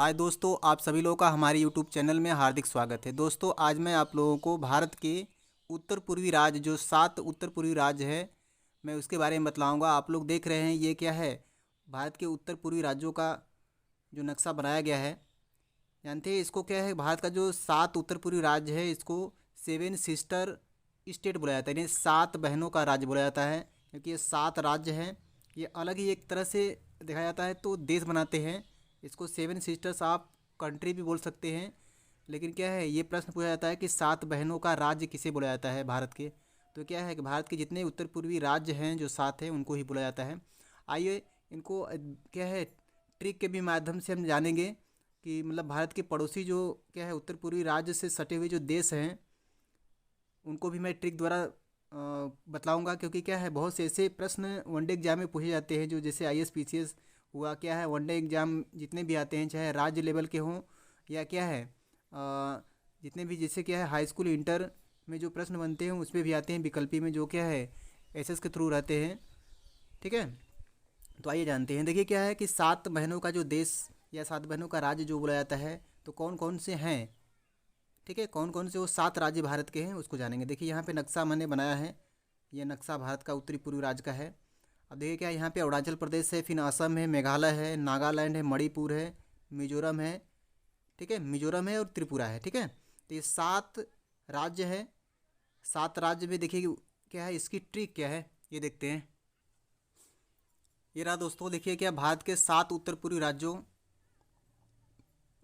हाय दोस्तों, आप सभी लोगों का हमारे यूट्यूब चैनल में हार्दिक स्वागत है। दोस्तों, आज मैं आप लोगों को भारत के उत्तर पूर्वी राज्य जो 7 उत्तर पूर्वी राज्य है, मैं उसके बारे में बतलाऊंगा। आप लोग देख रहे हैं ये क्या है, भारत के उत्तर पूर्वी राज्यों का जो नक्शा बनाया गया है। जानते हैं इसको क्या है? भारत का जो 7 उत्तर पूर्वी राज्य है, इसको 7 सिस्टर स्टेट बोला जाता है, यानी 7 बहनों का राज्य बोला जाता है। क्योंकि ये 7 राज्य हैं, ये अलग ही एक तरह से देखा जाता है तो देश बनाते हैं। इसको 7 सिस्टर्स आप कंट्री भी बोल सकते हैं। लेकिन क्या है, ये प्रश्न पूछा जाता है कि 7 बहनों का राज्य किसे बोला जाता है भारत के। तो क्या है कि भारत के जितने उत्तर पूर्वी राज्य हैं जो 7 हैं, उनको ही बोला जाता है। आइए इनको क्या है, ट्रिक के भी माध्यम से हम जानेंगे कि मतलब भारत के पड़ोसी जो क्या है उत्तर पूर्वी राज्य से सटे हुए जो देश हैं, उनको भी मैं ट्रिक द्वारा बतलाऊंगा। क्योंकि क्या है, बहुत से ऐसे प्रश्न वनडे एग्जाम में पूछे जाते हैं जो जैसे आईएएस पीसीएस हुआ, क्या है वनडे एग्जाम जितने भी आते हैं, चाहे राज्य लेवल के हों या क्या है जितने भी, जैसे क्या है हाई स्कूल इंटर में जो प्रश्न बनते हैं उसमें भी आते हैं, विकल्पी में जो क्या है एसएस के थ्रू रहते हैं। ठीक है, तो आइए जानते हैं। देखिए क्या है कि 7 बहनों का जो देश या 7 बहनों का राज्य जो बोला जाता है, तो कौन कौन से हैं। ठीक है, कौन कौन से वो 7 राज्य भारत के हैं उसको जानेंगे। देखिए यहाँ पे नक्शा मैंने बनाया है, ये नक्शा भारत का उत्तरी पूर्वी राज्य का है। अब देखिए क्या, यहाँ पे अरुणाचल प्रदेश है, फिर असम है, मेघालय है, नागालैंड है, मणिपुर है, मिजोरम है। ठीक है, मिजोरम है और त्रिपुरा है। ठीक है, तो ये 7 राज्य है। 7 राज्य में देखिए क्या है, इसकी ट्रिक क्या है ये देखते हैं। ये रहा दोस्तों, देखिए क्या, भारत के 7 उत्तर पूर्वी राज्यों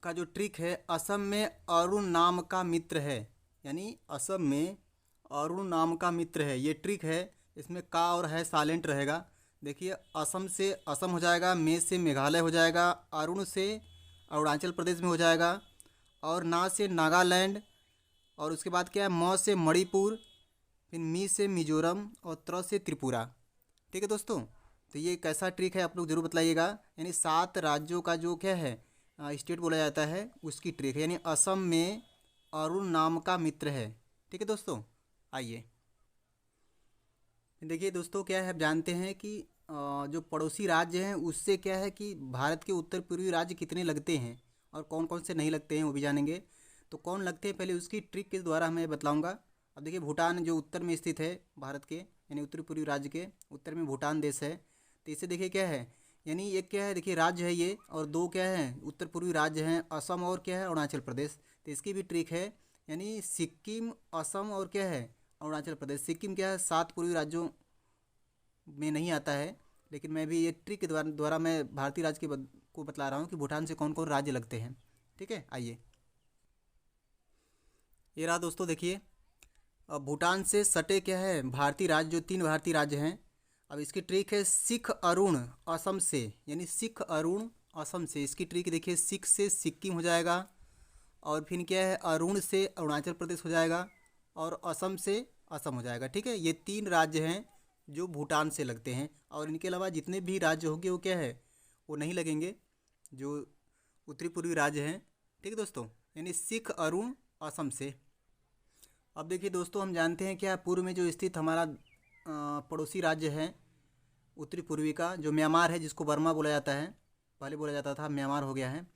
का जो ट्रिक है, असम में अरुण नाम का मित्र है, यानी असम में अरुण नाम का मित्र है, ये ट्रिक है। इसमें का और है साइलेंट रहेगा। देखिए असम से असम हो जाएगा, मे से मेघालय हो जाएगा, अरुण से अरुणाचल प्रदेश में हो जाएगा, और ना से नागालैंड, और उसके बाद क्या है म से मणिपुर, फिर मी से मिजोरम, और त्र से त्रिपुरा। ठीक है दोस्तों, तो ये कैसा ट्रिक है आप लोग ज़रूर बताइएगा। यानी 7 राज्यों का जो क्या है स्टेट बोला जाता है, उसकी ट्रिक है। यानी असम में अरुण नाम का मित्र है। ठीक है दोस्तों, आइए देखिए दोस्तों, क्या है आप जानते हैं कि जो पड़ोसी राज्य हैं उससे क्या है कि भारत के उत्तर पूर्वी राज्य कितने लगते हैं और कौन कौन से नहीं लगते हैं वो भी जानेंगे। तो कौन लगते हैं पहले उसकी ट्रिक के द्वारा मैं बतलाऊंगा। अब देखिए, भूटान जो उत्तर में स्थित है भारत के, यानी उत्तर पूर्वी राज्य के उत्तर में भूटान देश है। तो इससे देखिए क्या है, यानी एक क्या है, देखिए राज्य है ये, और 2 क्या है उत्तर पूर्वी राज्य हैं, असम और क्या है अरुणाचल प्रदेश। तो इसकी भी ट्रिक है, यानी सिक्किम, असम और क्या है अरुणाचल प्रदेश। सिक्किम क्या है 7 पूर्वी राज्यों में नहीं आता है, लेकिन मैं भी ये ट्रिक के द्वारा मैं भारतीय राज्य को बतला रहा हूँ कि भूटान से कौन कौन राज्य लगते हैं। ठीक है, आइए ये रहा दोस्तों, देखिए अब भूटान से सटे क्या है भारतीय राज्य, जो 3 भारतीय राज्य हैं। अब इसकी ट्रिक है सिख अरुण असम से, यानी सिख अरुण असम से। इसकी ट्रिक देखिए, सिख से सिक्किम हो जाएगा, और फिर क्या है अरुण से अरुणाचल प्रदेश हो जाएगा, और असम से असम हो जाएगा। ठीक है, ये 3 राज्य हैं जो भूटान से लगते हैं, और इनके अलावा जितने भी राज्य होंगे वो क्या है वो नहीं लगेंगे, जो उत्तरी पूर्वी राज्य हैं। ठीक है दोस्तों, यानी सिख अरुण असम से। अब देखिए दोस्तों, हम जानते हैं क्या, पूर्व में जो स्थित हमारा पड़ोसी राज्य है उत्तरी पूर्वी का, जो म्यांमार है, जिसको बर्मा बोला जाता है, पहले बोला जाता था, म्यांमार हो गया है।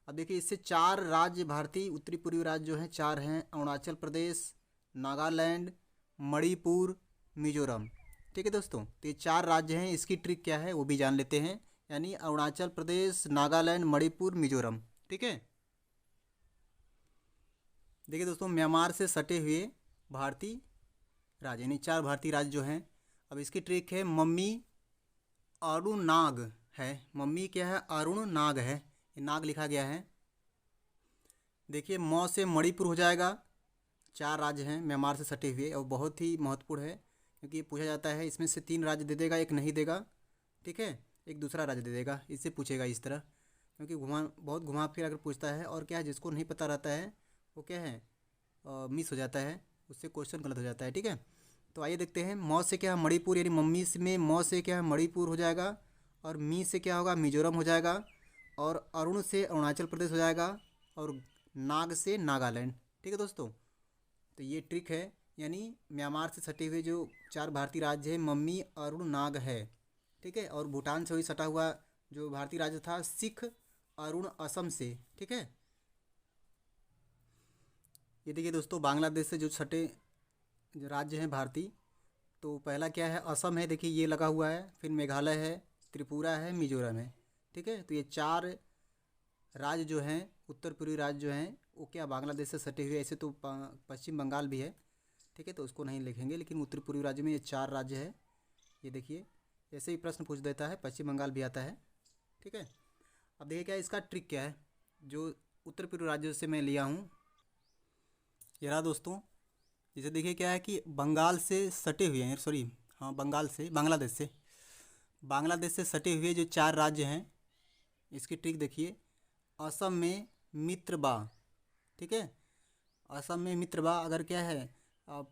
अब देखिए इससे 4 राज्य भारतीय उत्तरी पूर्वी राज्य जो हैं 4 हैं, अरुणाचल प्रदेश, नागालैंड, मणिपुर, मिजोरम। ठीक है दोस्तों, तो ये 4 राज्य हैं। इसकी ट्रिक क्या है वो भी जान लेते हैं, यानी अरुणाचल प्रदेश, नागालैंड, मणिपुर, मिजोरम। ठीक है, देखिए दोस्तों, म्यांमार से सटे हुए भारतीय राज्य, यानी 4 भारतीय राज्य जो हैं। अब इसकी ट्रिक है मम्मी अरुण नाग है, मम्मी क्या है अरुण नाग है, ये नाग लिखा गया है। देखिए मौ से मणिपुर हो जाएगा। 4 राज्य हैं म्यांमार से सटे हुए, और बहुत ही महत्वपूर्ण है क्योंकि ये पूछा जाता है, इसमें से 3 राज्य दे देगा, एक नहीं देगा। ठीक है, एक दूसरा राज्य दे देगा, इससे पूछेगा इस तरह, क्योंकि बहुत घुमा फिर अगर पूछता है, और क्या है जिसको नहीं पता रहता है वो क्या है मिस हो जाता है, उससे क्वेश्चन गलत हो जाता है। ठीक है, तो आइए देखते हैं। मौ से क्या है मणिपुर, यानी मम्मी में मौ से क्या है मणिपुर हो जाएगा, और मी से क्या होगा मिजोरम हो जाएगा, और अरुण से अरुणाचल प्रदेश हो जाएगा, और नाग से नागालैंड। ठीक है दोस्तों, तो ये ट्रिक है, यानी म्यांमार से सटे हुए जो 4 भारतीय राज्य हैं, मम्मी अरुण नाग है। ठीक है, और भूटान से वही सटा हुआ जो भारतीय राज्य था सिख अरुण असम से, ठीक है। ये देखिए दोस्तों, बांग्लादेश से जो छठे जो राज्य हैं भारतीय, तो पहला क्या है, असम है, देखिए ये लगा हुआ है, फिर मेघालय है, त्रिपुरा है, मिजोरम है, ठीक है। तो ये चार राज्य जो हैं, उत्तर पूर्वी राज्य जो हैं, वो क्या बांग्लादेश से सटे हुए। ऐसे तो पश्चिम बंगाल भी है, ठीक है, तो उसको नहीं लिखेंगे, लेकिन उत्तर पूर्वी राज्य में ये चार राज्य है। ये देखिए, ऐसे ही प्रश्न पूछ देता है, पश्चिम बंगाल भी आता है, ठीक है। अब देखिए क्या है, इसका ट्रिक क्या है, जो उत्तर पूर्वी राज्यों से मैं लिया हूँ। ये रहा दोस्तों, जैसे देखिए क्या है कि बंगाल से सटे हुए हैं, सॉरी, हाँ, बांग्लादेश से सटे हुए जो चार राज्य हैं, इसकी ट्रिक देखिए। असम में मित्रबा, ठीक है, असम में मित्रबा अगर क्या है,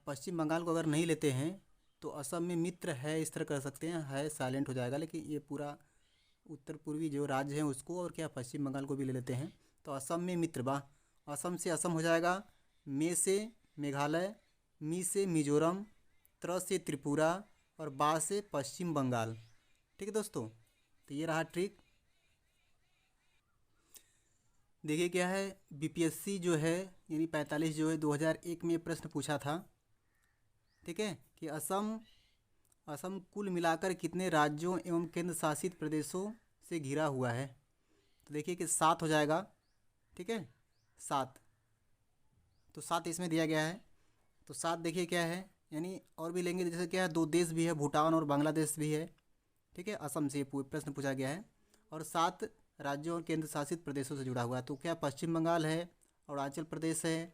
पश्चिम बंगाल को अगर नहीं लेते हैं तो असम में मित्र है इस तरह कर सकते हैं, है साइलेंट हो जाएगा, लेकिन ये पूरा उत्तर पूर्वी जो राज्य हैं उसको और क्या पश्चिम बंगाल को भी ले लेते हैं। तो असम में मित्रबा, असम से असम हो जाएगा, मे से मेघालय, मी से मिजोरम, त्र से त्रिपुरा और बा से पश्चिम बंगाल, ठीक है दोस्तों। तो ये रहा ट्रिक। देखिए क्या है, बीपीएससी जो है यानी 45 जो है 2001 में प्रश्न पूछा था, ठीक है, कि असम असम कुल मिलाकर कितने राज्यों एवं केंद्र शासित प्रदेशों से घिरा हुआ है। तो देखिए कि 7 हो जाएगा, ठीक है, 7। तो 7 इसमें दिया गया है। तो 7 देखिए क्या है, यानी और भी लेंगे, जैसे क्या है, 2 देश भी है, भूटान और बांग्लादेश भी है, ठीक है, असम से प्रश्न पूछा गया है। और 7 राज्यों और केंद्र शासित प्रदेशों से जुड़ा हुआ है। तो क्या पश्चिम बंगाल है, अरुणाचल प्रदेश है,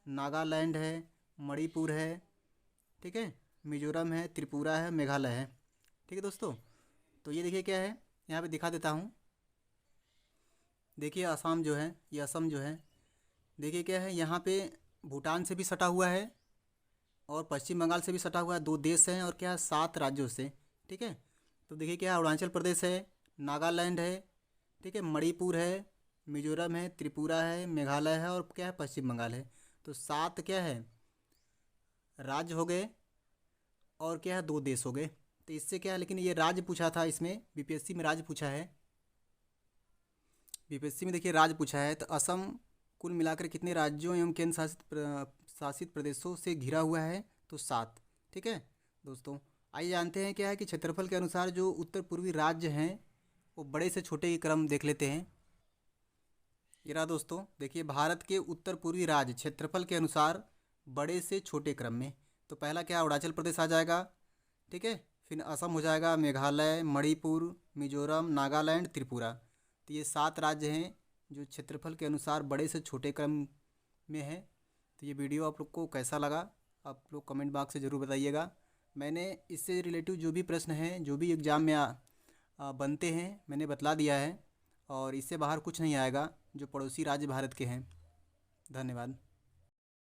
नागालैंड है, मणिपुर है, ठीक है, मिजोरम है, त्रिपुरा है, मेघालय है, ठीक है दोस्तों। तो ये देखिए क्या है, यहाँ पे दिखा देता हूँ। देखिए असम जो है, ये असम जो है, देखिए क्या है, यहाँ पे भूटान से भी सटा हुआ है और पश्चिम बंगाल से भी सटा हुआ है, 2 देश हैं और क्या 7 राज्यों से, ठीक है। तो देखिए क्या, अरुणाचल प्रदेश है, नागालैंड है, ठीक है, मणिपुर है, मिजोरम है, त्रिपुरा है, मेघालय है और क्या है पश्चिम बंगाल है। तो 7 क्या है राज्य हो गए और क्या है 2 देश हो गए। तो इससे क्या है, लेकिन ये राज्य पूछा था, इसमें बीपीएससी में राज्य पूछा है, बीपीएससी में देखिए राज्य पूछा है। तो असम कुल मिलाकर कितने राज्यों एवं केंद्र शासित प्रदेशों से घिरा हुआ है, तो 7, ठीक है दोस्तों। आइए जानते हैं क्या है कि क्षेत्रफल के अनुसार जो उत्तर पूर्वी राज्य हैं वो बड़े से छोटे के क्रम देख लेते हैं। ये रहा दोस्तों, देखिए भारत के उत्तर पूर्वी राज्य क्षेत्रफल के अनुसार बड़े से छोटे क्रम में। तो पहला क्या, अरुणाचल प्रदेश आ जाएगा, ठीक है, फिर असम हो जाएगा, मेघालय, मणिपुर, मिजोरम, नागालैंड, त्रिपुरा। तो ये 7 राज्य हैं जो क्षेत्रफल के अनुसार बड़े से छोटे क्रम में है। तो ये वीडियो आप लोग को कैसा लगा, आप लोग कमेंट बॉक्स से ज़रूर बताइएगा। मैंने इससे रिलेटिव जो भी प्रश्न हैं, जो भी एग्ज़ाम में बनते हैं, मैंने बतला दिया है और इससे बाहर कुछ नहीं आएगा जो पड़ोसी राज्य भारत के हैं। धन्यवाद।